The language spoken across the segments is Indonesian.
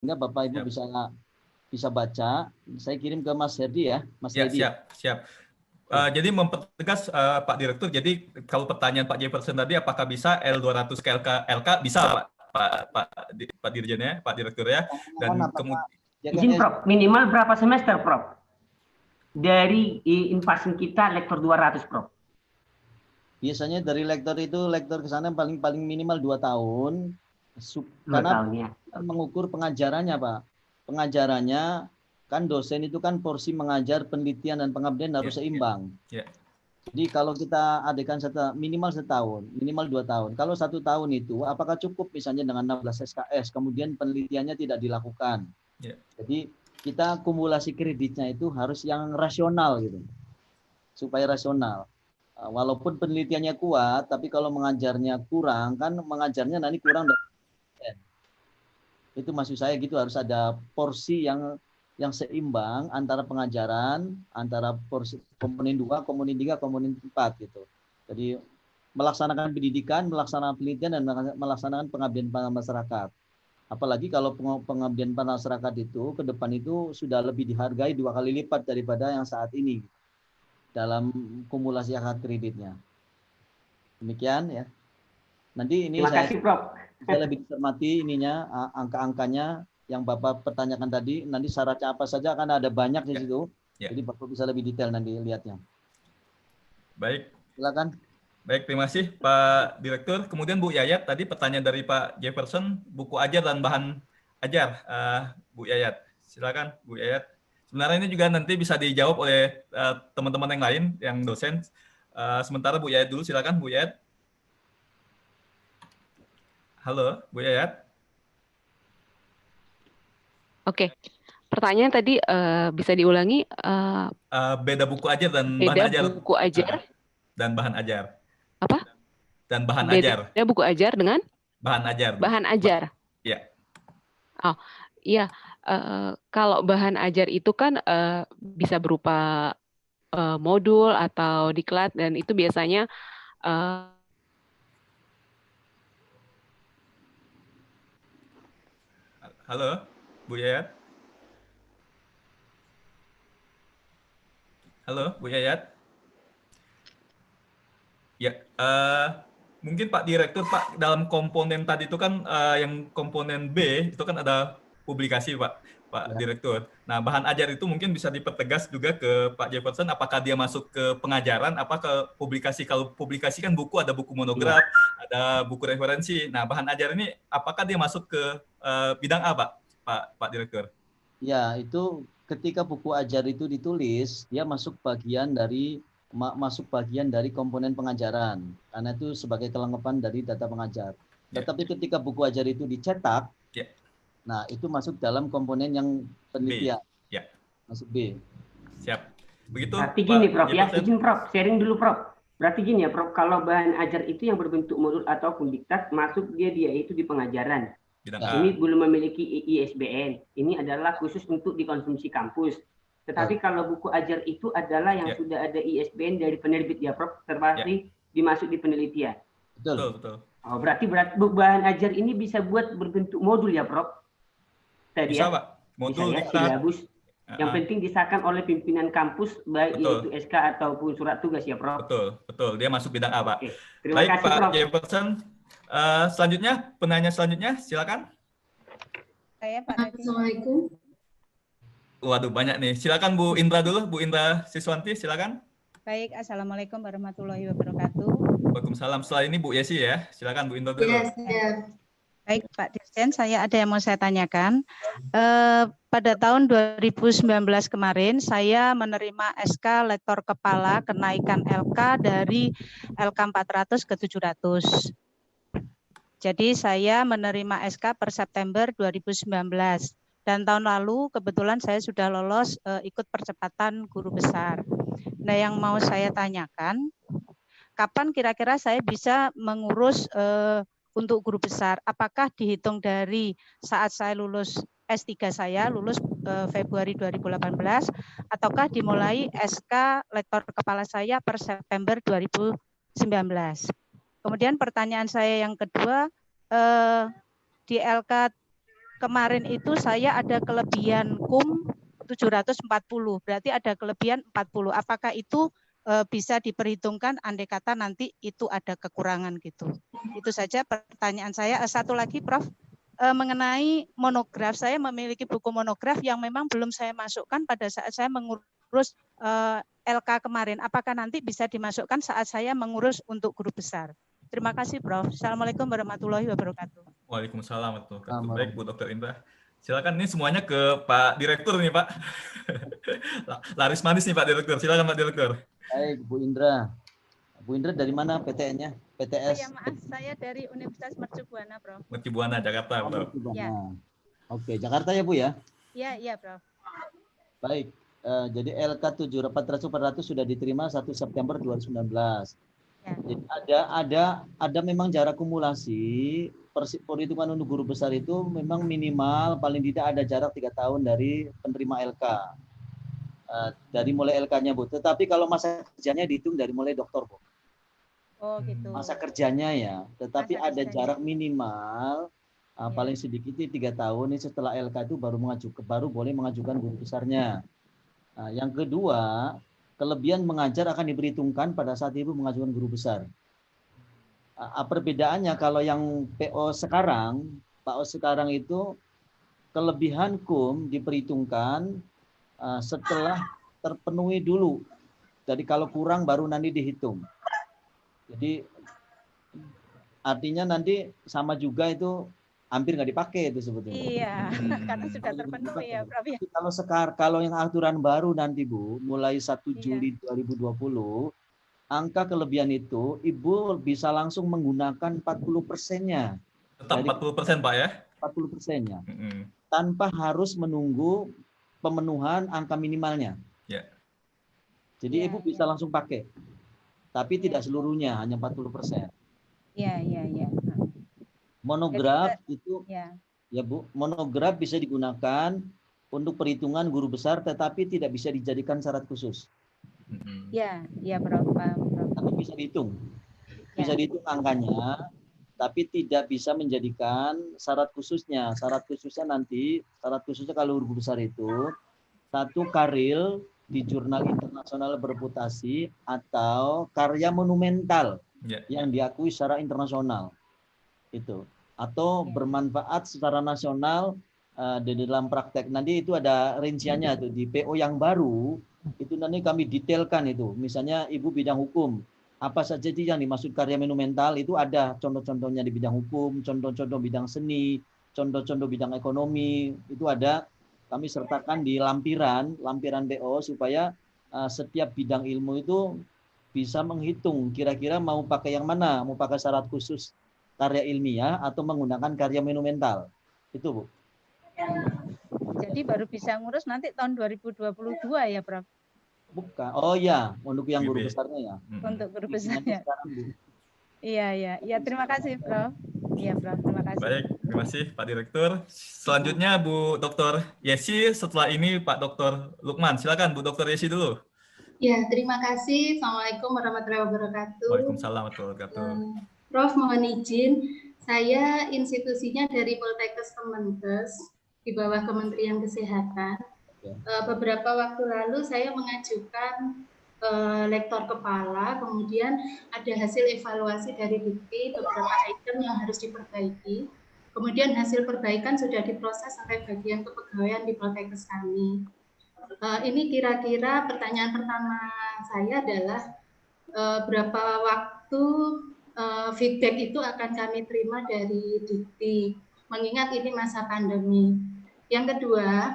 sehingga Bapak Ibu bisa baca. Saya kirim ke Mas Herdi ya, Mas Ya, Herdi. siap. Jadi mempertegas Pak Direktur, jadi kalau pertanyaan Pak Jefferson tadi apakah bisa L200 ke LK bisa Pak Dirjen ya, Pak Direktur ya. Dan kemudian izin Prof, minimal berapa semester Prof? Dari invasion kita lektor 200 Prof. Biasanya dari lektor ke sana paling minimal 2 tahun. Karena tahun, ya. Mengukur pengajarannya, Pak. Pengajarannya kan dosen itu kan porsi mengajar, penelitian dan pengabdian harus seimbang. Jadi kalau kita adakan minimal setahun, minimal 2 tahun. Kalau 1 tahun itu apakah cukup misalnya dengan 16 SKS, kemudian penelitiannya tidak dilakukan. Jadi kita kumulasi kreditnya itu harus yang rasional gitu. Supaya rasional. Walaupun penelitiannya kuat, tapi kalau mengajarnya kurang, kan mengajarnya nanti kurang dari itu maksud saya gitu, harus ada porsi yang seimbang antara pengajaran, antara porsi komponen 2, komponen 3, komponen 4 gitu. Jadi melaksanakan pendidikan, melaksanakan penelitian dan melaksanakan pengabdian pada masyarakat. Apalagi kalau pengabdian pada masyarakat itu ke depan itu sudah lebih dihargai 2 kali lipat daripada yang saat ini dalam kumulasi akad kreditnya. Demikian ya. Nanti ini Terima kasih, Prof. Saya lebih cermati ininya, angka-angkanya yang Bapak pertanyakan tadi, nanti syaratnya apa saja, kan ada banyak di situ. Jadi Bapak bisa lebih detail nanti lihatnya. Baik. Silakan. Baik, terima kasih Pak Direktur. Kemudian Bu Yayat, tadi pertanyaan dari Pak Jefferson, buku ajar dan bahan ajar, Bu Yayat. Silakan Bu Yayat. Sebenarnya ini juga nanti bisa dijawab oleh teman-teman yang lain, yang dosen. Sementara Bu Yayat dulu, silakan Bu Yayat. Halo, Bu Yayat. Oke, pertanyaan tadi bisa diulangi. Beda buku ajar dan beda bahan ajar. Buku ajar dan bahan ajar. Apa? Dan bahan beda ajar. Buku ajar dengan? Bahan ajar. Bahan ajar. Ya. Oh, iya. Kalau bahan ajar itu kan bisa berupa modul atau diklat, dan itu biasanya Halo, Bu Yayat. Halo, Bu Yayat. Ya, mungkin Pak Direktur, Pak, dalam komponen tadi itu kan yang komponen B itu kan ada publikasi, Pak Direktur. Nah, bahan ajar itu mungkin bisa dipertegas juga ke Pak Jefferson, apakah dia masuk ke pengajaran, apa ke publikasi. Kalau publikasi kan buku, ada buku monograf, ada buku referensi. Nah, bahan ajar ini apakah dia masuk ke bidang apa, Pak Direktur? Ya, itu ketika buku ajar itu ditulis, dia masuk bagian dari komponen pengajaran, karena itu sebagai kelengkapan dari data pengajar. Tetapi ketika buku ajar itu dicetak, nah itu masuk dalam komponen yang penelitian, masuk B. Siap. Begitu. Berarti gini Prof, ya izin Prof, sharing dulu Prof. Berarti gini ya Prof, kalau bahan ajar itu yang berbentuk modul ataupun diktat, masuk dia itu di pengajaran. Ini belum memiliki ISBN. Ini adalah khusus untuk dikonsumsi kampus. Tetapi kalau buku ajar itu adalah yang sudah ada ISBN dari penerbit ya Prof, terpasti dimasuk di penelitian. Betul. Oh, berarti bahan ajar ini bisa buat berbentuk modul ya Prof? Tadi bisa, ya? Pak. Modul, bisa ya, silabus. Yang penting disahkan oleh pimpinan kampus, baik itu SK ataupun surat tugas ya Prof? Betul. Dia masuk bidang A, Pak. Oke. Terima kasih Pak Prof. Jefferson. Selanjutnya, penanya selanjutnya, silakan. Saya Pak. Assalamualaikum. Waduh, banyak nih. Silakan Bu Indra dulu, Bu Indra Siswanti, silakan. Baik, Assalamualaikum warahmatullahi wabarakatuh. Waalaikumsalam. Setelah ini Bu Yesi ya. Silakan Bu Indra dulu. Yes. Baik Pak Dirjen, saya ada yang mau saya tanyakan. Pada tahun 2019 kemarin, saya menerima SK Lektor Kepala kenaikan LK dari LK 400 ke 700. Jadi saya menerima SK per September 2019. Dan tahun lalu kebetulan saya sudah lolos ikut percepatan guru besar. Nah, yang mau saya tanyakan, kapan kira-kira saya bisa mengurus untuk guru besar? Apakah dihitung dari saat saya lulus S3 saya, lulus Februari 2018, ataukah dimulai SK Lektor Kepala saya per September 2019? Kemudian pertanyaan saya yang kedua, di LK kemarin itu saya ada kelebihan KUM 740, berarti ada kelebihan 40. Apakah itu bisa diperhitungkan andai kata nanti itu ada kekurangan gitu? Itu saja pertanyaan saya. Satu lagi Prof, mengenai monograf, saya memiliki buku monograf yang memang belum saya masukkan pada saat saya mengurus LK kemarin. Apakah nanti bisa dimasukkan saat saya mengurus untuk guru besar? Terima kasih Prof. Assalamualaikum warahmatullahi wabarakatuh. Waalaikumsalam warahmatullahi wabarakatuh. Baik Bu Dr. Indra. Silakan, ini semuanya ke Pak Direktur nih Pak. Laris manis nih Pak Direktur. Silakan Pak Direktur. Baik Bu Indra. Bu Indra dari mana PTN-nya? PTS? Ya maaf, saya dari Universitas Mercu Buana, Prof. Mercu Buana, Jakarta, Prof. Ya. Oke, Jakarta ya Bu ya? Iya, Prof. Baik, jadi LK 400 sudah diterima 1 September 2019. Ya. Jadi ada memang jarak kumulasi. Perhitungan untuk guru besar itu memang minimal paling tidak ada jarak 3 tahun dari penerima LK. Dari mulai LK-nya Bu. Tetapi kalau masa kerjanya dihitung dari mulai doktor Bu. Oh gitu. Masa kerjanya ya. Tetapi masa ada jarak minimal paling sedikit 3 tahun. Ini setelah LK itu baru boleh mengajukan guru besarnya. Yang kedua, kelebihan mengajar akan diperhitungkan pada saat Ibu mengajukan guru besar. Perbedaannya kalau yang PO sekarang, PO sekarang itu kelebihan KUM diperhitungkan setelah terpenuhi dulu. Jadi kalau kurang baru nanti dihitung. Jadi artinya nanti sama juga itu hampir nggak dipakai itu sebetulnya. Iya, karena sudah terpenuhi ya, Prof. Kalau yang aturan baru nanti Bu, mulai 1 Juli 2020, angka kelebihan itu Ibu bisa langsung menggunakan 40%-nya. Tetap 40% Pak ya? 40%-nya. Tanpa harus menunggu pemenuhan angka minimalnya. Ya. Jadi Ibu bisa langsung pakai. Tapi tidak seluruhnya, hanya 40%. Iya. Monograf itu ya Bu, monograf bisa digunakan untuk perhitungan guru besar tetapi tidak bisa dijadikan syarat khusus. Iya, Prof. Tapi bisa dihitung. Bisa dihitung angkanya, tapi tidak bisa menjadikan syarat khususnya. Syarat khususnya kalau guru besar itu 1 karil di jurnal internasional bereputasi atau karya monumental yang diakui secara internasional. Itu. Atau bermanfaat secara nasional di dalam praktek. Nanti itu ada rinciannya tuh di PO yang baru. Itu nanti kami detailkan itu. Misalnya Ibu bidang hukum, apa saja yang dimaksud karya monumental itu ada contoh-contohnya di bidang hukum, contoh-contoh bidang seni, contoh-contoh bidang ekonomi, itu ada kami sertakan di lampiran BO supaya setiap bidang ilmu itu bisa menghitung kira-kira mau pakai yang mana, mau pakai syarat khusus karya ilmiah atau menggunakan karya monumental. Itu Bu. Jadi baru bisa ngurus nanti tahun 2022 ya, Prof? Bukan. Oh ya, untuk yang guru besarnya ya. Untuk guru besarnya. Iya. Terima kasih, Prof. Iya, Prof. Terima kasih. Baik, terima kasih Pak Direktur. Selanjutnya Bu Dr. Yesi, setelah ini Pak Dr. Lukman. Silakan Bu Dr. Yesi dulu. Ya, terima kasih. Assalamualaikum warahmatullahi wabarakatuh. Waalaikumsalam warahmatullahi wabarakatuh. Prof, mohon izin, saya institusinya dari Poltekkes Kemenkes di bawah Kementerian Kesehatan. Beberapa waktu lalu saya mengajukan lektor kepala, kemudian ada hasil evaluasi dari Dikti, beberapa item yang harus diperbaiki. Kemudian hasil perbaikan sudah diproses sampai bagian kepegawaian di Poltekkes kami. Ini kira-kira pertanyaan pertama saya adalah berapa waktu feedback itu akan kami terima dari Dikti, mengingat ini masa pandemi. Yang kedua,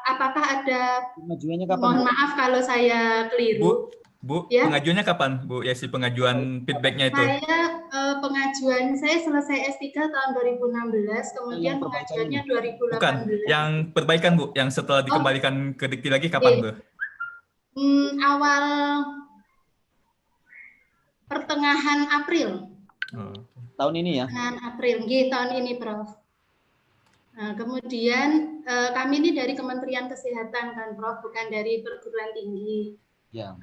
apakah ada, mohon maaf kalau saya keliru. Bu, ya? Pengajuannya kapan Bu Yesi, pengajuan feedbacknya itu? Saya selesai S3 tahun 2016, kemudian pengajuannya 2018. Bukan, yang perbaikan Bu, yang setelah dikembalikan ke Dikti lagi kapan Bu? Awal pertengahan April. Tahun ini ya? Pertengahan April, tahun ini Prof. Nah, kemudian kami ini dari Kementerian Kesehatan kan Prof, bukan dari perguruan tinggi. Ya.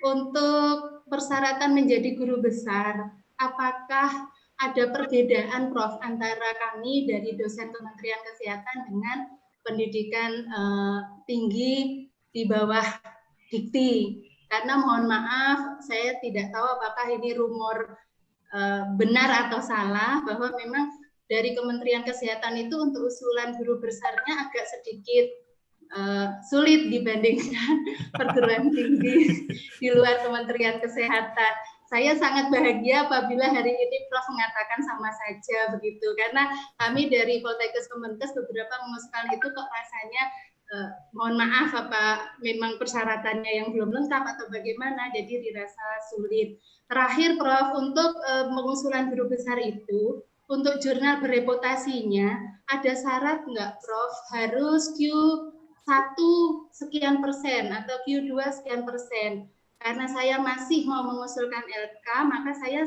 Untuk persyaratan menjadi guru besar, apakah ada perbedaan Prof antara kami dari dosen Kementerian Kesehatan dengan pendidikan tinggi di bawah Dikti. Karena mohon maaf, saya tidak tahu apakah ini rumor benar atau salah, bahwa memang dari Kementerian Kesehatan itu untuk usulan guru besarnya agak sedikit sulit dibandingkan perguruan tinggi di luar Kementerian Kesehatan. Saya sangat bahagia apabila hari ini Prof mengatakan sama saja begitu, karena kami dari Poltekkes Kemenkes beberapa mengusulkan itu kok rasanya mohon maaf apa memang persyaratannya yang belum lengkap atau bagaimana, jadi dirasa sulit. Terakhir Prof, untuk pengusulan guru besar itu, untuk jurnal bereputasinya ada syarat nggak Prof harus Q1 sekian persen atau Q2 sekian persen? Karena saya masih mau mengusulkan LK, maka saya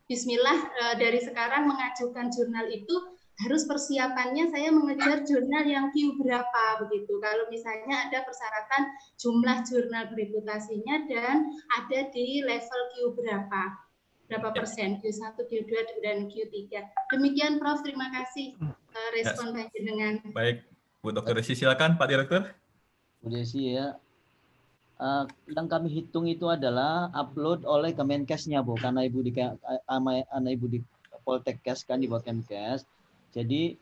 bismillah dari sekarang mengajukan jurnal itu harus persiapannya saya mengejar jurnal yang Q berapa begitu. Kalau misalnya ada persyaratan jumlah jurnal bereputasinya dan ada di level Q berapa persen, Q1, Q2, dan Q3. Demikian Prof, terima kasih respon dengan. Baik, Bu Dr. Desi silakan Pak Direktur. Bu Desi ya. Yang kami hitung itu adalah upload oleh Kemenkesnya, Bu, karena Ibu di Poltekkes kan di bawah Kemenkes. Jadi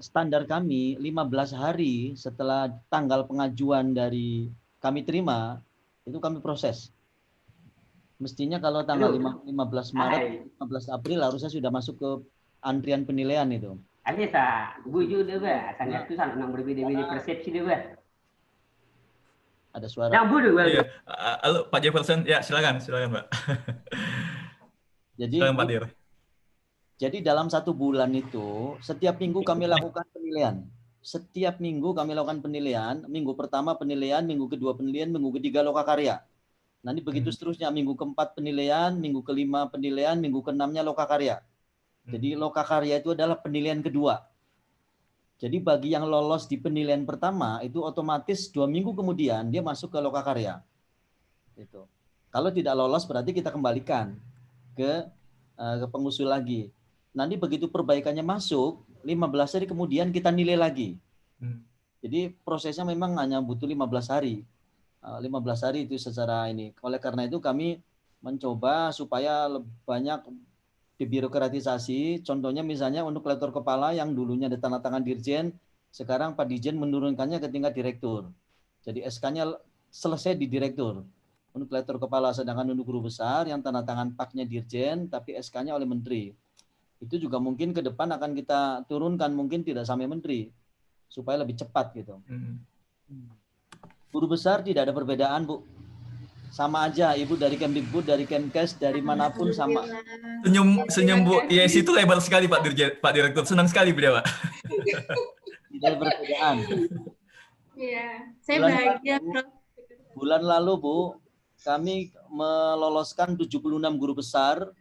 standar kami 15 hari setelah tanggal pengajuan dari kami terima, itu kami proses. Mestinya kalau tanggal 15 Maret, 15 April harusnya sudah masuk ke antrian penilaian itu. Alisa, buju dia, Pak. Sangat tu sangat berbeda-beda persepsi dia, Pak. Ada suara. Yang bodoh, Iya. Halo Pak Jefferson, ya silakan Pak. Jadi silakan Pak Dir. Jadi dalam 1 bulan itu setiap minggu kami lakukan penilaian. Setiap minggu kami lakukan penilaian. Minggu pertama penilaian, minggu kedua penilaian, minggu ketiga lokakarya. Nanti begitu seterusnya, minggu keempat penilaian, minggu kelima penilaian, minggu keenamnya lokakarya. Jadi lokakarya itu adalah penilaian kedua. Jadi bagi yang lolos di penilaian pertama itu otomatis 2 minggu kemudian dia masuk ke lokakarya. Itu. Kalau tidak lolos berarti kita kembalikan ke pengusul lagi. Nanti begitu perbaikannya masuk, 15 hari kemudian kita nilai lagi. Jadi prosesnya memang hanya butuh 15 hari. 15 hari itu secara ini. Oleh karena itu kami mencoba supaya lebih banyak dibirokratisasi. Contohnya misalnya untuk lektor kepala yang dulunya ada tanda tangan dirjen, sekarang Pak Dirjen menurunkannya ke tingkat direktur. Jadi SK-nya selesai di direktur. Untuk lektor kepala, sedangkan untuk guru besar yang tanda tangan Pak-nya dirjen, tapi SK-nya oleh menteri. Itu juga mungkin ke depan akan kita turunkan, mungkin tidak sampai menteri, supaya lebih cepat gitu. Guru besar tidak ada perbedaan, Bu. Sama aja, Ibu dari Kemdikbud, dari Kemkes, dari manapun sama. Senyum Bu, yes itu lebar sekali Pak Direktur, senang sekali beliau Pak. Tidak ada perbedaan. Iya, saya bahagia Prof. Bulan lalu Bu, kami meloloskan 76 guru besar.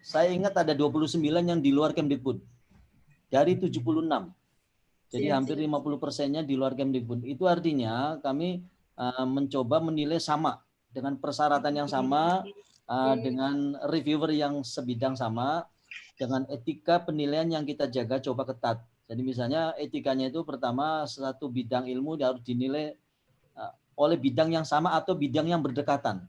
Saya ingat ada 29 yang di luar Kemdikbud. Dari 76. Jadi hampir 50%-nya di luar Kemdikbud. Itu artinya kami mencoba menilai sama, dengan persyaratan yang sama, dengan reviewer yang sebidang sama, dengan etika penilaian yang kita jaga coba ketat. Jadi misalnya etikanya itu pertama, satu bidang ilmu harus dinilai oleh bidang yang sama atau bidang yang berdekatan.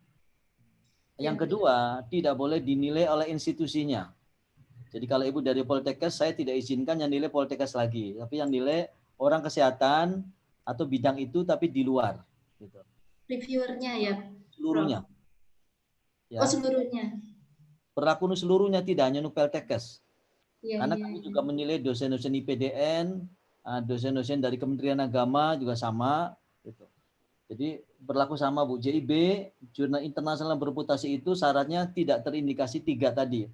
Yang kedua, tidak boleh dinilai oleh institusinya. Jadi kalau Ibu dari Poltekkes, saya tidak izinkan yang nilai Poltekkes lagi, tapi yang nilai orang kesehatan atau bidang itu tapi di luar. Gitu. Reviewernya ya? Seluruhnya. Ya. Oh seluruhnya. Berlaku untuk seluruhnya, tidak hanya untuk Poltekkes. Ya, karena kami juga menilai dosen-dosen IPDN, dosen-dosen dari Kementerian Agama juga sama. Gitu. Jadi berlaku sama Bu. JIB, jurnal internasional bereputasi itu syaratnya tidak terindikasi 3 tadi.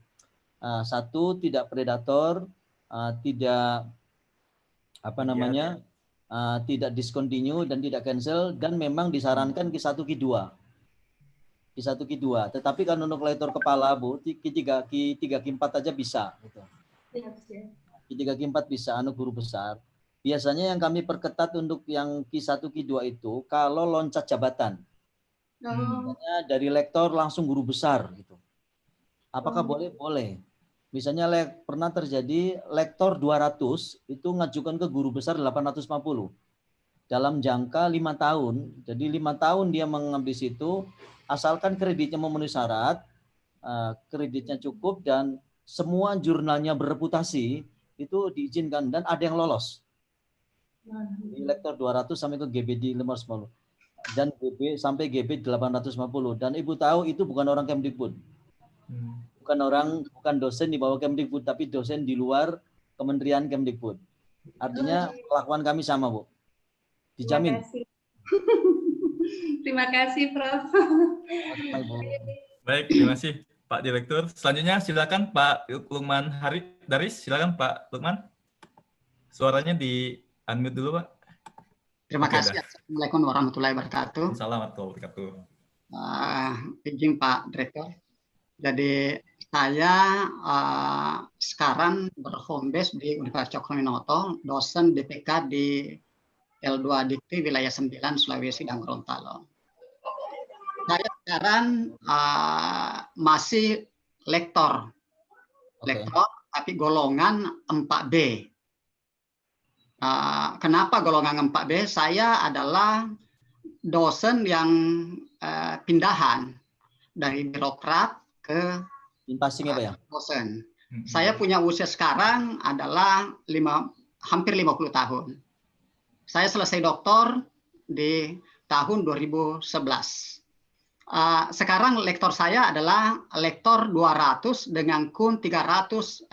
1, tidak predator, tidak tidak discontinue dan tidak cancel, dan memang disarankan Q1 Q2. Q1 Q2. Tetapi kan untuk lektor kepala Bu, Q3 Q4 aja bisa. Gitu. Q3 Q4 bisa, guru besar. Biasanya yang kami perketat untuk yang Q1, Q2 itu kalau loncat jabatan. Misalnya dari lektor langsung guru besar gitu. Apakah boleh? Boleh. Misalnya pernah terjadi lektor 200 itu ngajukan ke guru besar 850 dalam jangka 5 tahun. Jadi 5 tahun dia mengambil situ, asalkan kreditnya memenuhi syarat, kreditnya cukup dan semua jurnalnya bereputasi, itu diizinkan dan ada yang lolos. Di lektor 200 sampai ke GBD 550 dan GB sampai GB 850, dan Ibu tahu itu bukan orang Kemdikbud. Bukan dosen di bawah Kemdikbud, tapi dosen di luar Kementerian Kemdikbud. Artinya kelakuan kami sama, Bu. Dijamin. Terima kasih, Prof. Baik, terima kasih Pak Direktur. Selanjutnya silakan Pak Lukman Daris. Silakan Pak Lukman. Suaranya di unmute dulu, Pak. Terima kasih. Assalamualaikum warahmatullahi wabarakatuh. Assalamualaikum warahmatullahi wabarakatuh. Izin Pak Direktur. Jadi saya sekarang berhome base di Universitas Cokroaminoto, dosen DPK di L2 Dikti wilayah 9 Sulawesi dan Gorontalo. Saya sekarang masih lektor, tapi golongan 4B. Kenapa golongan 4B? Saya adalah dosen yang pindahan dari birokrat ke dosen. Saya punya usia sekarang adalah hampir 50 tahun. Saya selesai doktor di tahun 2011. Sekarang lektor saya adalah lektor 200 dengan KUN 365.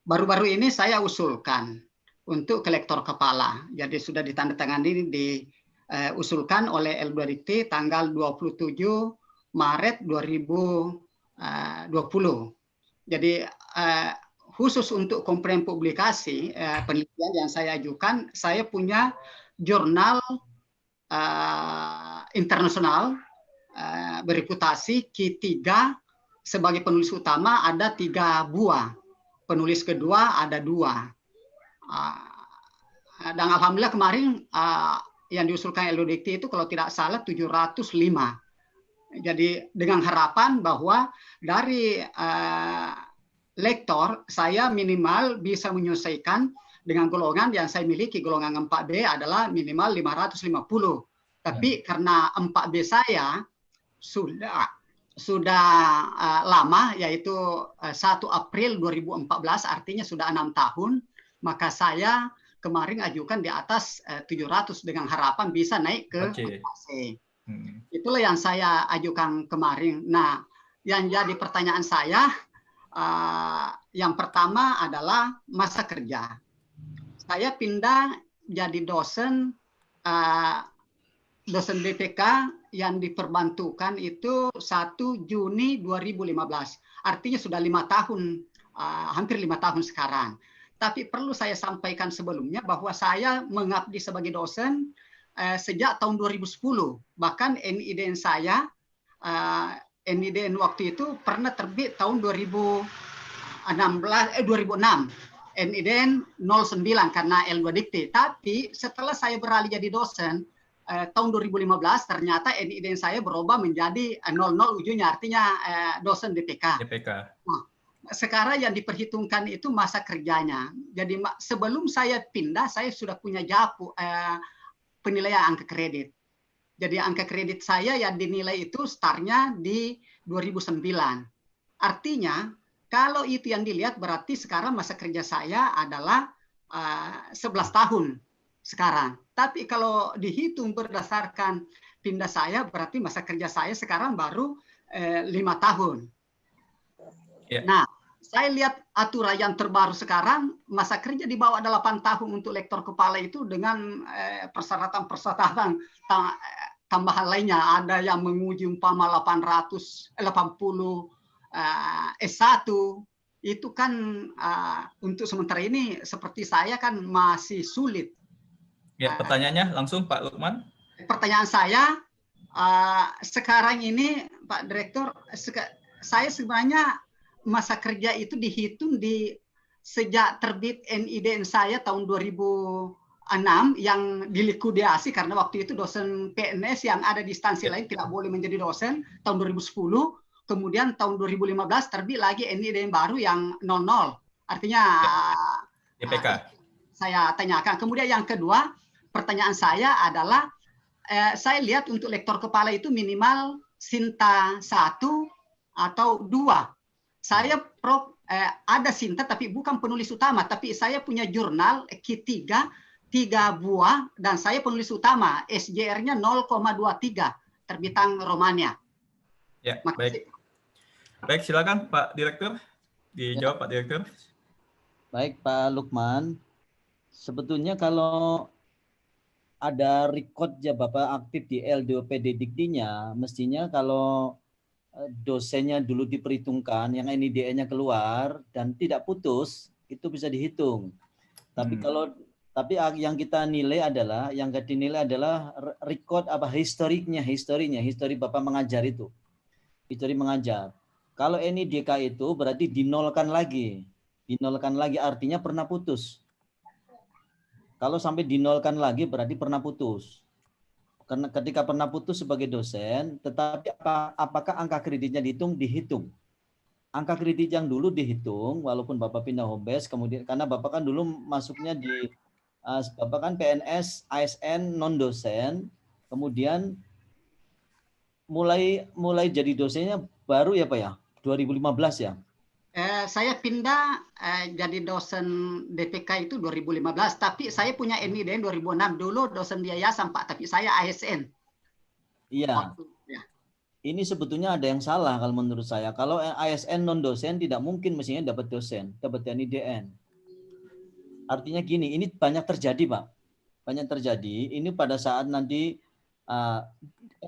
Baru-baru ini saya usulkan untuk ke lektor kepala. Jadi sudah ditandatangani diusulkan oleh L2 Dikti tanggal 27 Maret 2020. Jadi khusus untuk komponen publikasi penelitian yang saya ajukan, saya punya jurnal internasional bereputasi Q3 sebagai penulis utama ada 3 buah, penulis kedua ada 2. Dan alhamdulillah kemarin yang diusulkan L2 Dikti itu kalau tidak salah 705. Jadi dengan harapan bahwa dari lektor saya minimal bisa menyelesaikan dengan golongan yang saya miliki, golongan 4B adalah minimal 550. Tapi karena 4B saya sudah lama, yaitu 1 April 2014, artinya sudah 6 tahun, maka saya kemarin ajukan di atas 700 dengan harapan bisa naik ke AC. Itulah yang saya ajukan kemarin. Nah, yang jadi pertanyaan saya, yang pertama adalah masa kerja. Saya pindah jadi dosen BPK yang diperbantukan itu 1 Juni 2015. Artinya sudah 5 tahun, hampir 5 tahun sekarang. Tapi perlu saya sampaikan sebelumnya bahwa saya mengabdi sebagai dosen sejak tahun 2010. Bahkan NIDN saya, NIDN waktu itu pernah terbit tahun 2006. NIDN 09 karena L2 Dikti. Tapi setelah saya beralih jadi dosen, tahun 2015 ternyata NIDN saya berubah menjadi 00 ujungnya, artinya dosen DPK. Nah, sekarang yang diperhitungkan itu masa kerjanya. Jadi sebelum saya pindah, saya sudah punya JAPU, penilaian angka kredit. Jadi angka kredit saya yang dinilai itu startnya di 2009. Artinya kalau itu yang dilihat berarti sekarang masa kerja saya adalah 11 tahun sekarang. Tapi kalau dihitung berdasarkan pindah saya berarti masa kerja saya sekarang baru 5 tahun. Nah, saya lihat aturan yang terbaru sekarang, masa kerja di bawah 8 tahun untuk lektor kepala itu dengan persyaratan-persyaratan tambahan lainnya. Ada yang menguji umpama 880 S1. Itu kan untuk sementara ini seperti saya kan masih sulit. Ya, pertanyaannya langsung Pak Lukman. Pertanyaan saya, sekarang ini Pak Direktur, saya sebenarnya masa kerja itu dihitung sejak terbit NIDN saya tahun 2006 yang dilikuidasi karena waktu itu dosen PNS yang ada di instansi lain tidak boleh menjadi dosen tahun 2010. kemudian tahun 2015 terbit lagi NID yang baru yang 00. Artinya DPK. Saya tanyakan. Kemudian yang kedua, pertanyaan saya adalah saya lihat untuk lektor kepala itu minimal Sinta 1 atau 2. Saya Prof ada Sinta tapi bukan penulis utama, tapi saya punya jurnal Q3 3 buah dan saya penulis utama, SJR-nya 0,23 terbitan Romania. Ya, baik. Baik, silakan Pak Direktur. Dijawab Pak Direktur. Baik Pak Lukman. Sebetulnya kalau ada record ya Bapak aktif di L2PD Diktinya, mestinya kalau dosennya dulu diperhitungkan, yang NIDN-nya keluar dan tidak putus, itu bisa dihitung. Tapi tapi yang kita nilai adalah, record apa historinya, histori Bapak mengajar itu. Histori mengajar. Kalau NIDK itu berarti dinolkan lagi. Dinolkan lagi artinya pernah putus. Kalau sampai dinolkan lagi berarti pernah putus. Karena ketika pernah putus sebagai dosen, tetapi apakah angka kreditnya dihitung? Angka kredit yang dulu dihitung, walaupun Bapak pindah hobes, kemudian karena Bapak kan dulu masuknya di Bapak kan PNS, ASN, non dosen, kemudian mulai jadi dosennya baru ya Pak ya, 2015 ya. Saya pindah jadi dosen DPK itu 2015, tapi saya punya NIDN 2006 dulu dosen di yayasan Pak, tapi saya ASN. Iya. Ini sebetulnya ada yang salah kalau menurut saya. Kalau ASN non dosen tidak mungkin mestinya dapat dosen, dapat NIDN. Artinya gini, ini banyak terjadi Pak, banyak terjadi. Ini pada saat nanti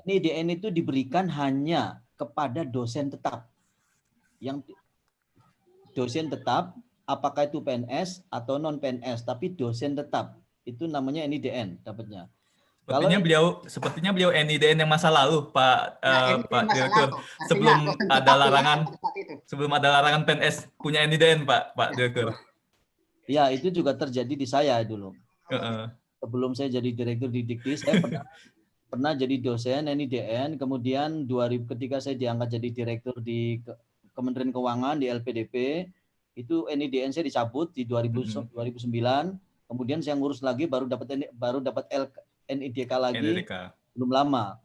NIDN itu diberikan hanya kepada dosen tetap. Yang dosen tetap, apakah itu PNS atau non PNS, tapi dosen tetap itu namanya NIDN dapatnya. Sepertinya beliau NIDN yang masa lalu, Pak Direktur. Sebelum ada larangan PNS punya NIDN, Pak Direktur. Ya, itu juga terjadi di saya dulu. Sebelum saya jadi direktur di Dikti, saya pernah jadi dosen NIDN. Kemudian ketika saya diangkat jadi direktur di Kementerian Keuangan di LPDP, itu NIDN saya dicabut di 2009. Kemudian saya ngurus lagi baru dapat NIDK lagi. Belum lama.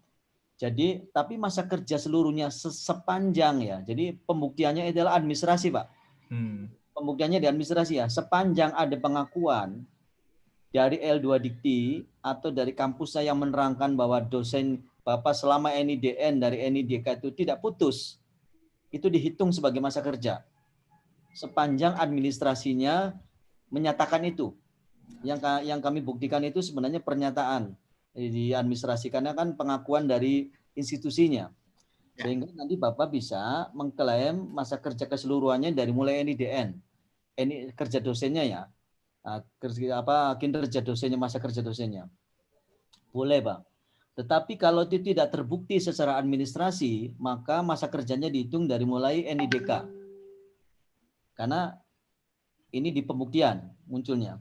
Jadi tapi masa kerja seluruhnya sepanjang ya. Jadi pembuktiannya adalah administrasi, Pak. Pembuktiannya di administrasi ya. Sepanjang ada pengakuan dari L2 Dikti atau dari kampusnya yang menerangkan bahwa dosen Bapak selama NIDN dari NIDK itu tidak putus, itu dihitung sebagai masa kerja. Sepanjang administrasinya menyatakan itu. Yang kami buktikan itu sebenarnya pernyataan di administrasi, karena kan pengakuan dari institusinya. Sehingga nanti Bapak bisa mengklaim masa kerja keseluruhannya dari mulai NIDN. Ini kerja dosennya ya. Kinerja dosennya, masa kerja dosennya. Boleh, Pak. Tetapi kalau itu tidak terbukti secara administrasi, maka masa kerjanya dihitung dari mulai NIDK. Karena ini di pembuktian munculnya.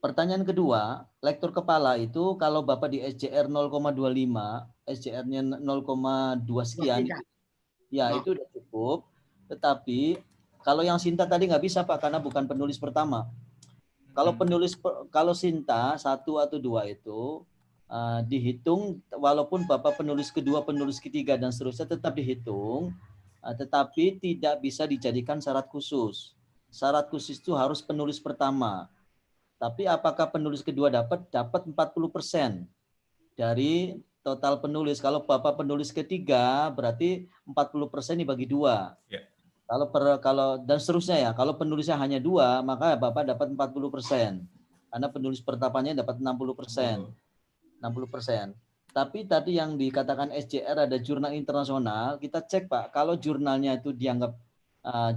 Pertanyaan kedua, lektor kepala itu kalau Bapak di SJR 0,25, SJR-nya 0,2 sekian, ya itu sudah cukup. Tetapi kalau yang Sinta tadi nggak bisa Pak, karena bukan penulis pertama. Kalau Sinta 1 atau 2 itu dihitung, walaupun Bapak penulis kedua, penulis ketiga dan seterusnya tetap dihitung, tetapi tidak bisa dijadikan syarat khusus. Syarat khusus itu harus penulis pertama. Tapi apakah penulis kedua dapat 40% dari total penulis. Kalau Bapak penulis ketiga berarti 40% dibagi 2. Yeah. Kalau dan seterusnya ya. Kalau penulisnya hanya 2, maka Bapak dapat 40%. Karena penulis pertamanya dapat 60%. 60%. Tapi tadi yang dikatakan SJR ada jurnal internasional, kita cek Pak, kalau jurnalnya itu dianggap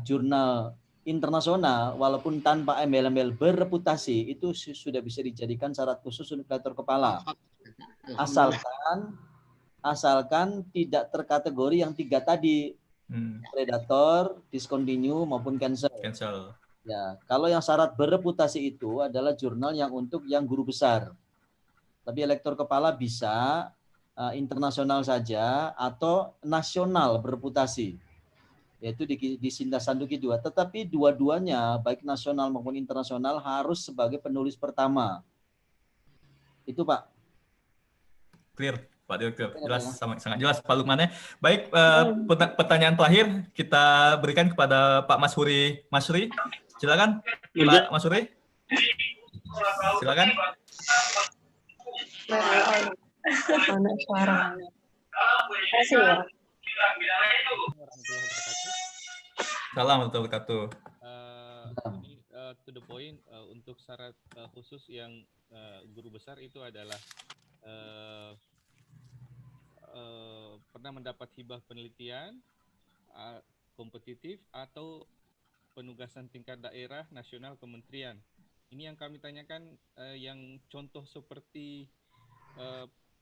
jurnal internasional, walaupun tanpa embel-embel berreputasi, itu sudah bisa dijadikan syarat khusus untuk lektor kepala. Asalkan tidak terkategori yang 3 tadi, predator, discontinue maupun cancel. Ya, kalau yang syarat berreputasi itu adalah jurnal yang untuk yang guru besar. Tapi lektor kepala bisa internasional saja atau nasional bereputasi, yaitu di Sinta Sanduki 2. Tetapi dua-duanya, baik nasional maupun internasional, harus sebagai penulis pertama. Itu Pak. Clear, Pak Direktur. Jelas, sangat jelas Pak Lukman. Baik, pertanyaan terakhir kita berikan kepada Pak Masuri Masri. Silakan, Pak Masuri. Silakan. Salam warahmatullahi wabarakatuh. To the point, untuk syarat khusus yang guru besar itu adalah pernah mendapat hibah penelitian kompetitif atau penugasan tingkat daerah, nasional, kementerian. Ini yang kami tanyakan, yang contoh seperti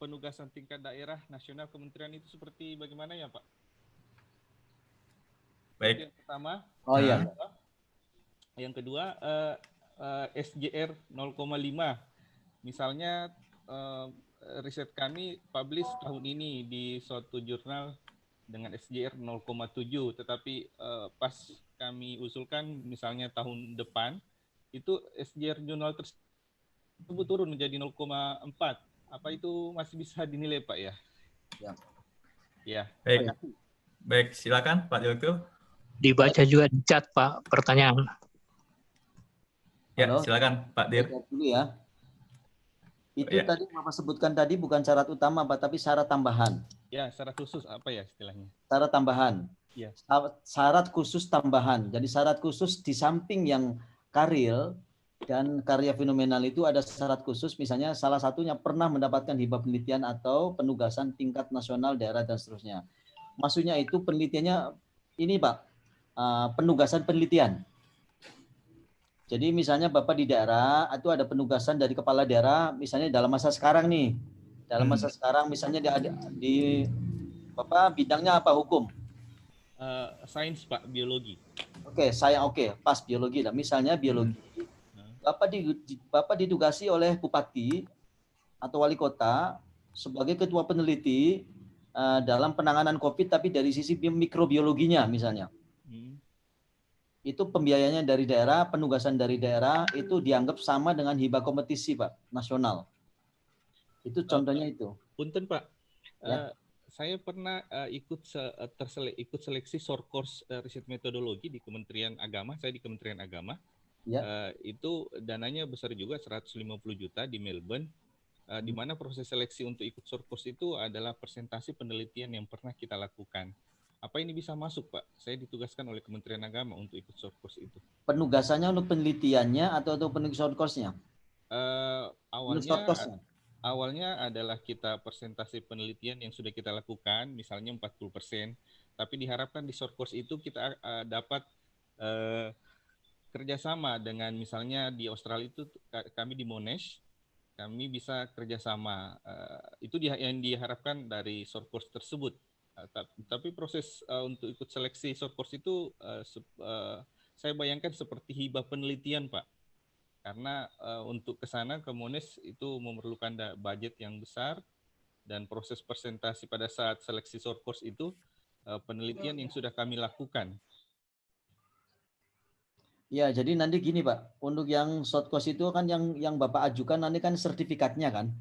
penugasan tingkat daerah, nasional, kementerian itu seperti bagaimana ya Pak? Baik. Yang pertama. Oh iya. Yang kedua, SJR 0,5. Misalnya riset kami publish tahun ini di suatu jurnal dengan SJR 0,7, tetapi pas kami usulkan misalnya tahun depan, itu SJR jurnal tersebut turun menjadi 0,4. Apa itu masih bisa dinilai Pak ya? Ya. Baik. Baik, silakan Pak Direktur. Dibaca juga di chat Pak pertanyaan. Ya, silakan Pak Dir. Dulu ya. Itu tadi Bapak sebutkan tadi bukan syarat utama Pak, tapi syarat tambahan. Ya, syarat khusus apa ya istilahnya? Syarat tambahan. Ya. Syarat khusus tambahan. Jadi syarat khusus di samping yang karil dan karya fenomenal itu ada syarat khusus, misalnya salah satunya pernah mendapatkan hibah penelitian atau penugasan tingkat nasional, daerah, dan seterusnya. Maksudnya itu penelitiannya ini Pak, penugasan penelitian. Jadi misalnya Bapak di daerah, itu ada penugasan dari kepala daerah, misalnya dalam masa sekarang nih. Dalam masa sekarang misalnya di Bapak bidangnya apa, hukum? Sains Pak, biologi. Oke, pas biologi. Nah, misalnya biologi. Bapak ditugasi oleh bupati atau wali kota sebagai ketua peneliti dalam penanganan COVID, tapi dari sisi mikrobiologinya misalnya. Itu pembiayanya dari daerah, penugasan dari daerah itu dianggap sama dengan hibah kompetisi Pak, nasional. Itu contohnya itu. Punten Pak, saya pernah ikut seleksi short course riset metodologi di Kementerian Agama, saya di Kementerian Agama. Itu dananya besar juga, 150 juta di Melbourne, di mana proses seleksi untuk ikut short course itu adalah presentasi penelitian yang pernah kita lakukan. Apa ini bisa masuk Pak? Saya ditugaskan oleh Kementerian Agama untuk ikut short course itu. Penugasannya untuk penelitiannya atau untuk short course-nya? Awalnya adalah kita presentasi penelitian yang sudah kita lakukan, misalnya 40%, tapi diharapkan di short course itu kita dapat kerjasama dengan, misalnya di Australia itu kami di Monash, kami bisa kerjasama. Itu yang diharapkan dari short course tersebut. Tapi proses untuk ikut seleksi short course itu saya bayangkan seperti hibah penelitian Pak, karena untuk ke sana ke Monash itu memerlukan budget yang besar, dan proses presentasi pada saat seleksi short course itu penelitian yang sudah kami lakukan. Ya, jadi nanti gini Pak, untuk yang short course itu kan yang Bapak ajukan nanti kan sertifikatnya kan?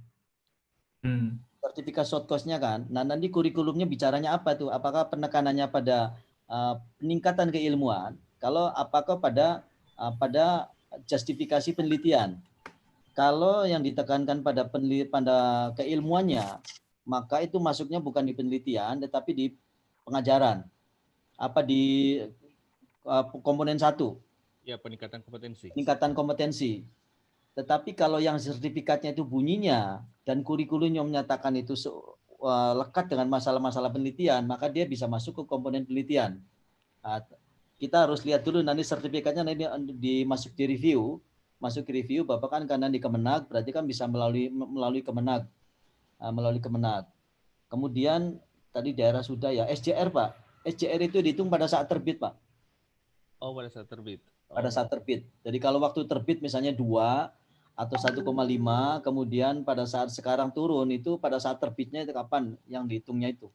Sertifikat short course-nya kan. Nah, nanti kurikulumnya bicaranya apa tuh? Apakah penekanannya pada peningkatan keilmuan? Kalau apakah pada justifikasi penelitian? Kalau yang ditekankan pada keilmuannya, maka itu masuknya bukan di penelitian tetapi di pengajaran. Apa di komponen 1? Ya, peningkatan kompetensi. Peningkatan kompetensi. Tetapi kalau yang sertifikatnya itu bunyinya dan kurikulumnya menyatakan itu lekat dengan masalah-masalah penelitian, maka dia bisa masuk ke komponen penelitian. Nah, kita harus lihat dulu nanti sertifikatnya nanti masuk di review, Bapak kan karena di Kemenag, berarti kan bisa melalui Kemenag, Kemudian tadi daerah sudah ya, SJR Pak, SJR itu dihitung pada saat terbit Pak. Oh, pada saat terbit. Pada saat terbit. Jadi kalau waktu terbit misalnya 2, atau 1,5, kemudian pada saat sekarang turun itu pada saat terbitnya itu kapan yang dihitungnya itu?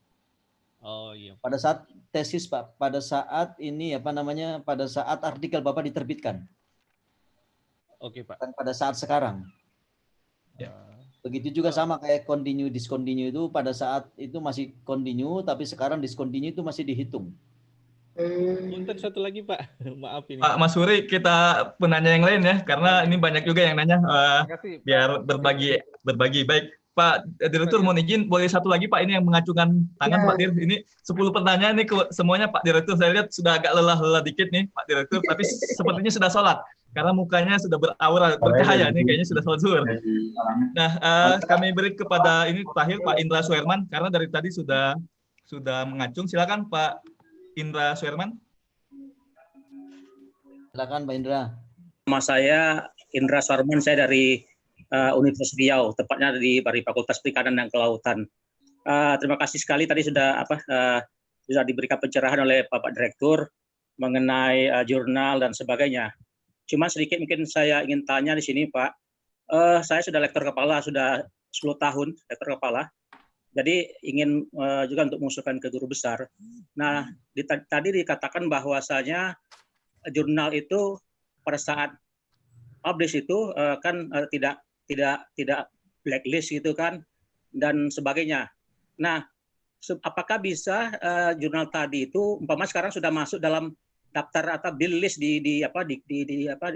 Oh iya. Pada saat tesis Pak, pada saat ini apa namanya, pada saat artikel Bapak diterbitkan. Oke Pak. Dan pada saat sekarang. Ya. Begitu juga sama kayak continue discontinue itu pada saat itu masih continue, tapi sekarang discontinue itu masih dihitung. Punten satu lagi Pak, maaf ini. Pak Mas Suri, kita penanya yang lain ya, karena ini banyak juga yang nanya. Biar berbagi. Baik, Pak Direktur mohon izin, boleh satu lagi Pak, ini yang mengacungkan tangan Pak Dir. Ini 10 pertanyaan nih semuanya Pak Direktur. Saya lihat sudah agak lelah dikit nih Pak Direktur, tapi sepertinya sudah sholat. Karena mukanya sudah beraura, bercahaya nih, kayaknya sudah sholat zuhur. Nah, kami beri kepada ini terakhir Pak Indra Suherman, karena dari tadi sudah mengacung. Silakan Pak Indra Suherman. Silakan Pak Indra. Nama saya Indra Suherman, saya dari Universitas Riau, tepatnya di Fakultas Perikanan dan Kelautan. Terima kasih sekali tadi sudah diberikan pencerahan oleh Bapak Direktur mengenai jurnal dan sebagainya. Cuma sedikit mungkin saya ingin tanya di sini Pak. Saya sudah lektor kepala, sudah 10 tahun lektor kepala. Jadi ingin juga untuk mengusulkan ke guru besar. Nah, tadi dikatakan bahwasanya jurnal itu pada saat publish itu kan tidak blacklist gitu kan dan sebagainya. Nah, apakah bisa jurnal tadi itu umpama sekarang sudah masuk dalam daftar atau bill list di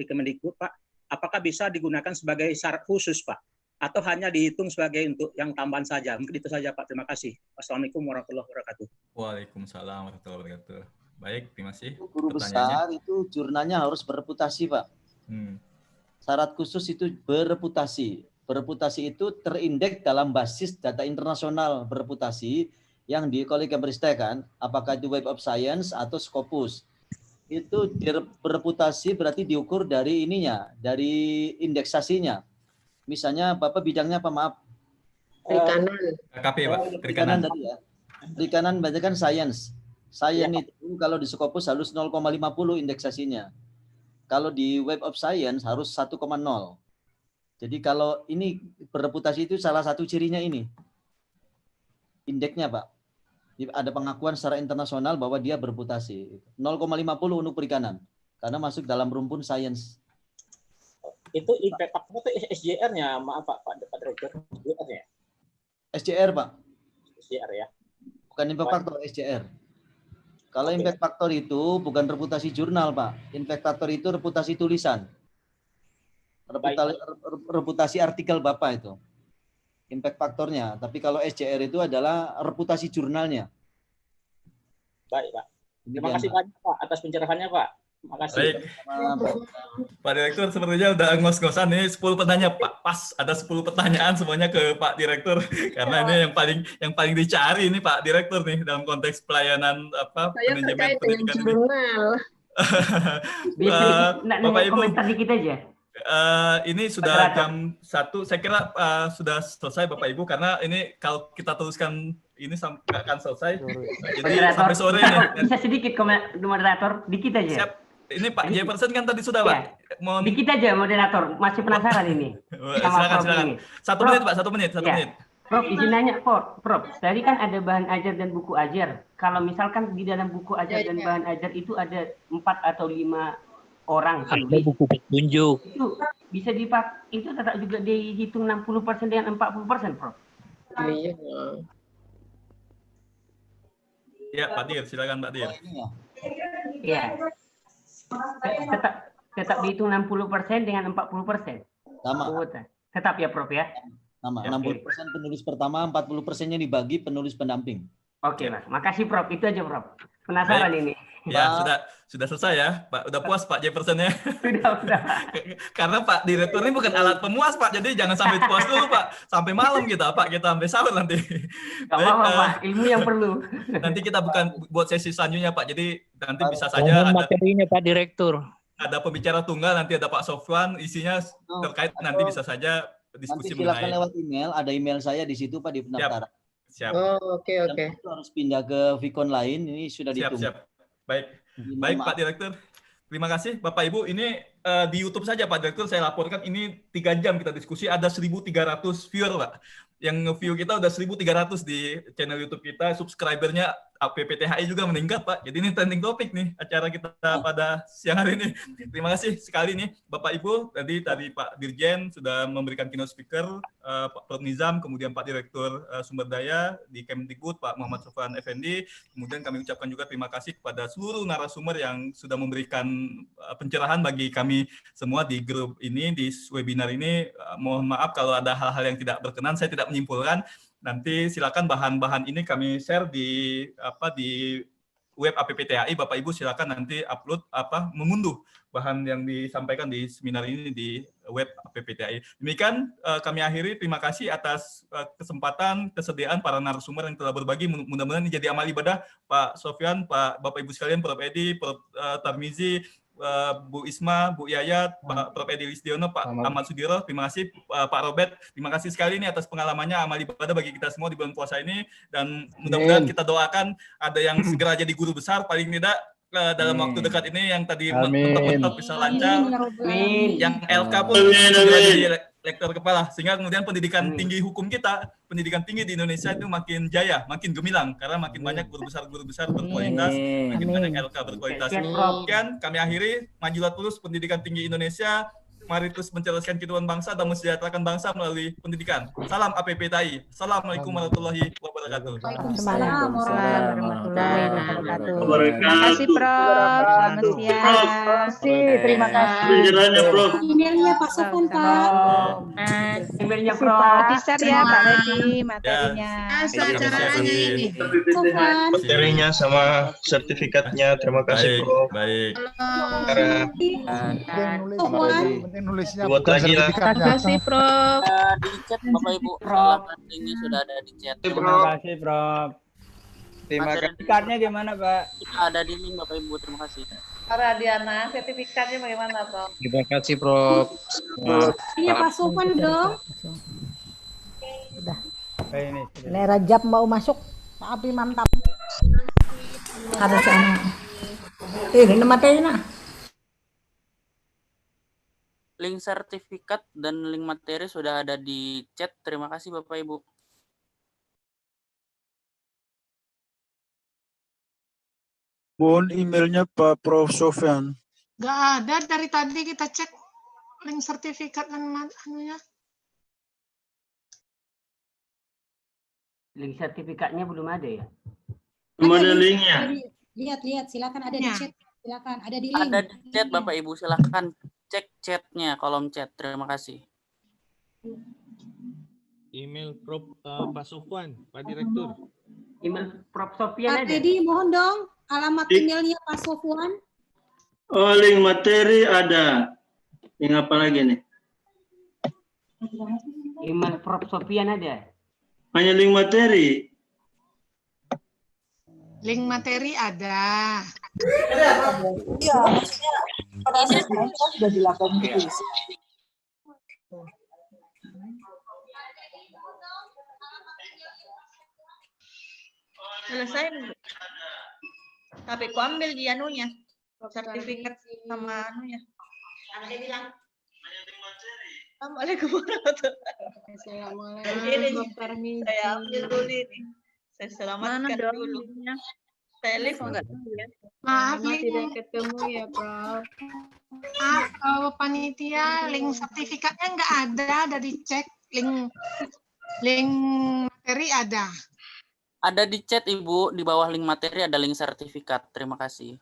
Kemendikbud Pak? Apakah bisa digunakan sebagai syarat khusus Pak? Atau hanya dihitung sebagai untuk yang tambahan saja? Mungkin itu saja Pak. Terima kasih. Wassalamualaikum warahmatullahi wabarakatuh. Waalaikumsalam warahmatullahi wabarakatuh. Baik, terima kasih. Guru besar itu jurnalnya harus bereputasi Pak. Syarat khusus itu bereputasi. Bereputasi itu terindeks dalam basis data internasional bereputasi yang di Kemenristek kan, apakah itu Web of Science atau Scopus. Itu bereputasi berarti diukur dari ininya, dari indeksasinya. Misalnya Bapak bidangnya apa maaf? Perikanan. KKP Pak, perikanan tadi ya. Perikanan berarti kan science. Science itu kalau di Scopus harus 0,50 indeksasinya. Kalau di Web of Science harus 1,0. Jadi kalau ini bereputasi itu salah satu cirinya ini. Indeksnya Pak. Ada pengakuan secara internasional bahwa dia bereputasi. 0,50 untuk perikanan. Karena masuk dalam rumpun science. Itu impact faktor itu SJR-nya, maaf Pak Direktur. SJR-nya. SJR Pak. SJR ya. Bukan impact faktor, SJR. Kalau impact factor itu bukan reputasi jurnal, Pak. Impact factor itu reputasi tulisan. Reputasi artikel Bapak itu. Impact faktornya. Tapi kalau SJR itu adalah reputasi jurnalnya. Baik, Pak. Terima kasih banyak, Pak, atas pencerahannya, Pak. Terima kasih. Baik. Pak Direktur sepertinya udah ngos-ngosan nih 10 pertanyaan Pak. Pas ada 10 pertanyaan semuanya ke Pak Direktur karena ini yang paling dicari ini Pak Direktur nih dalam konteks pelayanan apa saya manajemen pendidikan ini. Bapak Ibu komentar dikit aja. Ini sudah jam 1, saya kira sudah selesai Bapak Ibu karena ini kalau kita teruskan ini akan selesai. Jadi sampai sore ini. Bisa sedikit moderator, dikit aja. Siap. Ini Pak Jefferson kan tadi sudah Pak. Ya. Dikit aja moderator, masih penasaran ini. Silakan. 1 menit Pak, 1 menit. Prof, izin nanya, Prof. Tadi kan ada bahan ajar dan buku ajar. Kalau misalkan di dalam buku ajar dan bahan ajar itu ada 4 atau 5 orang. Ada buku petunjuk. Itu bisa dipakai, itu tetap juga dihitung 60% dengan 40%, Prof. Iya. Ya, Pak Dir, silakan Pak Dir. Iya. Tetap dihitung 60% dengan 40%. Sama. Tetap ya, Prof ya. Sama. 60% penulis pertama, 40%-nya dibagi penulis pendamping. Oke, Mas. Makasih, Prof. Itu aja, Prof. Penasaran ini. Ya, sudah selesai ya, Pak. Udah puas Pak Jefferson-nya. Sudah. Karena Pak Direktur ini bukan alat pemuas, Pak. Jadi jangan sampai puas dulu, Pak. Sampai malam kita, Pak. Kita sampai sahur nanti. Gak apa-apa, Pak. Ilmu yang perlu. Nanti kita bukan buat sesi selanjutnya, Pak. Jadi nanti bisa saja ada materinya Pak Direktur. Ada pembicara tunggal, nanti ada Pak Sofwan, isinya terkait nanti bisa saja diskusi mengenai. Nanti silakan lewat email, ada email saya di situ Pak di pendaftaran. Siap. Oh, oke. Itu harus pindah ke Vicon lain, ini sudah ditunggu. Siap. Baik Pak Direktur. Terima kasih Bapak Ibu. Ini di YouTube saja Pak Direktur saya laporkan ini 3 jam kita diskusi ada 1.300 viewer Pak. Yang nge-view kita udah 1.300 di channel YouTube kita. Subscribernya APPTHI juga meningkat Pak. Jadi ini trending topik nih acara kita pada siang hari ini. Terima kasih sekali nih Bapak Ibu. Tadi Pak Dirjen sudah memberikan keynote speaker, Pak Prof. Nizam, kemudian Pak Direktur Sumber Daya di Kemdikbud, Pak Muhammad Sofwan Effendi. Kemudian kami ucapkan juga terima kasih kepada seluruh narasumber yang sudah memberikan pencerahan bagi kami semua di grup ini, di webinar ini. Mohon maaf kalau ada hal-hal yang tidak berkenan, saya tidak menyimpulkan. Nanti silakan bahan-bahan ini kami share di web APPTHI. Bapak Ibu silakan nanti upload mengunduh bahan yang disampaikan di seminar ini di web APPTHI. Demikian kami akhiri. Terima kasih atas kesempatan, kesediaan para narasumber yang telah berbagi. Mudah-mudahan ini jadi amal ibadah. Pak Sofyan, Bapak Ibu sekalian, Prof. Edi, Prof. Tarmizi, Bu Isma, Bu Yayat, Pak Prof. Edi Listiono, Pak Ahmad Sudiro, terima kasih Pak Robert, terima kasih sekali ini atas pengalamannya amal ibadah bagi kita semua di bulan puasa ini, dan mudah-mudahan kita doakan ada yang segera jadi guru besar paling tidak dalam waktu dekat ini, yang tadi mentok-mentok bisa lancar, yang LK pun segera jadi lektor kepala, sehingga kemudian pendidikan tinggi hukum kita, pendidikan tinggi di Indonesia itu makin jaya, makin gemilang, karena makin banyak guru besar berkualitas, makin banyak LK berkualitas. Kemudian kami akhiri, majulah terus pendidikan tinggi Indonesia, mari terus mencerdaskan kehidupan bangsa dan mensejahterakan bangsa melalui pendidikan. Salam APPTHI. Assalamualaikum warahmatullahi wabarakatuh. Waalaikumsalam warahmatullahi wabarakatuh. Terima kasih Prof. Selamat siang. Terima kasih. Penjelasannya Prof. Emailnya Pak Sofwan Pak. Emailnya Prof. Di-share ya Pak Redi materinya. Acaranya ini. Materinya sama sertifikatnya. Terima kasih Prof. Baik. Nulisnya buat lagi lah. Terima kasih Prof. Di chat Bapak Ibu. Prof. Ini sudah ada di chat. Terima kasih Prof. Terima kasih. Sertifikatnya gimana Pak? Ada di link Bapak Ibu. Terima kasih. Radiana, sertifikatnya bagaimana Prof? Terima kasih Prof. Iya Pak Sofwan dong. Udah. Ini Rajab mau masuk. Tapi mantap. Harus ini materinya. Link sertifikat dan link materi sudah ada di chat. Terima kasih Bapak Ibu. Mohon emailnya Pak Prof. Sofyan. Nggak ada, dari tadi kita cek link sertifikat dan anunya. Link sertifikatnya belum ada ya? Belum ada linknya. Lihat, silakan ada di chat. Silakan, ada di link. Ada di chat Bapak Ibu, silakan cek chatnya, kolom chat. Terima kasih. Email Prof. Pak Sofwan, Pak Direktur. Email Prof. Sofyan Pak Teddy, mohon dong alamat emailnya Pak Sofwan. Oh, link materi ada. Link apa lagi nih? Email Prof. Sofyan ada. Hanya link materi. Link materi ada. Iya, maksudnya pada saat sudah dilakukan gitu. Selesai. Tapi ku ambil di anunya. Sertifikat sama anunya. Ada yang bilang. Assalamualaikum warahmatullahi wabarakatuh. Ini saya ambil dulu ini. Saya selamatkan dulu. Saya live enggak dulu ya. Maaf, tidak ketemu ya, Prof. Maaf, panitia, link sertifikatnya nggak ada dicek. Link materi ada. Ada di chat Ibu, di bawah link materi ada link sertifikat. Terima kasih.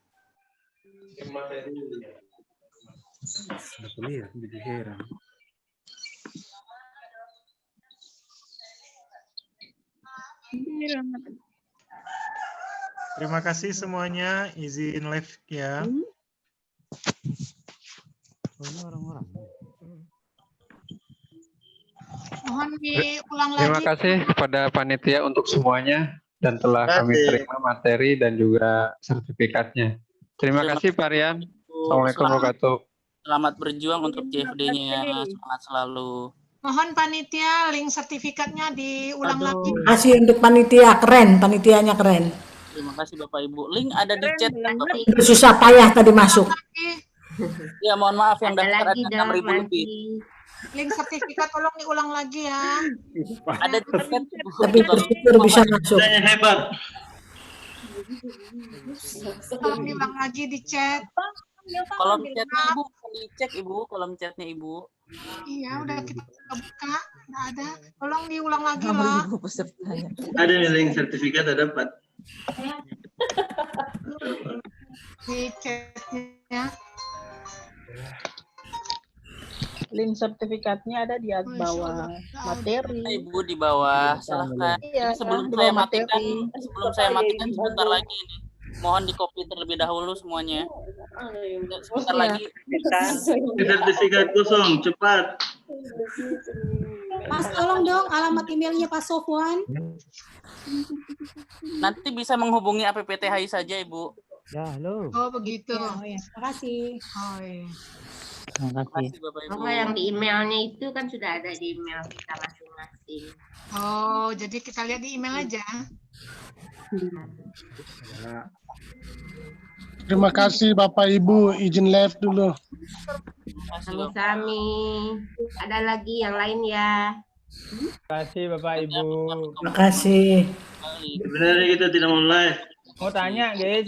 Terima kasih semuanya. Izin live ya. Mohon diulang lagi. Terima kasih kepada panitia untuk semuanya dan telah kami terima materi dan juga sertifikatnya. Terima kasih Pak Rian. Assalamualaikum warahmatullahi wabarakatuh. Selamat berjuang untuk CFD-nya. Semangat selalu. Mohon panitia link sertifikatnya diulang lagi. Kasih untuk panitia, keren, panitianya keren. Terima kasih Bapak Ibu. Link ada di chat. Susah payah tadi masuk. Ya, mohon maaf yang daftar ada 6.000 lebih. Link sertifikat tolong diulang lagi ya. Ada di chat. Tapi bersyukur bisa masuk. Hebat. Tolong diulang lagi di chat. Kolom chatnya Ibu dicek Ibu, kolom chatnya Ibu. Iya, udah kita buka, nggak ada. Tolong diulang lagi lah. Ada nih link sertifikat, ada 4. Di chatnya. Link sertifikatnya ada di bawah materi. Ibu di bawah, silahkan. Iya, sebelum di saya bawah matikan, materi. Sebentar lagi ini. Mohon di-copy terlebih dahulu semuanya. Sebentar lagi. Sertifikat kosong, cepat. Mas, tolong dong alamat emailnya Pak Sofwan. Nanti bisa menghubungi APPTHI saja, Ibu. Ya, halo. Oh, begitu. Oh, ya. Terima kasih. Oh, iya. Terima kasih, Bapak Ibu. Oh, yang di emailnya itu kan sudah ada di email kita masing-masing. Oh, jadi kita lihat di email aja. Terima kasih Bapak Ibu, izin live dulu. Sami-sami. Ada lagi yang lain ya. Terima kasih Bapak Ibu. Terima kasih. Sebenarnya kita tidak mau live. Mau tanya, guys,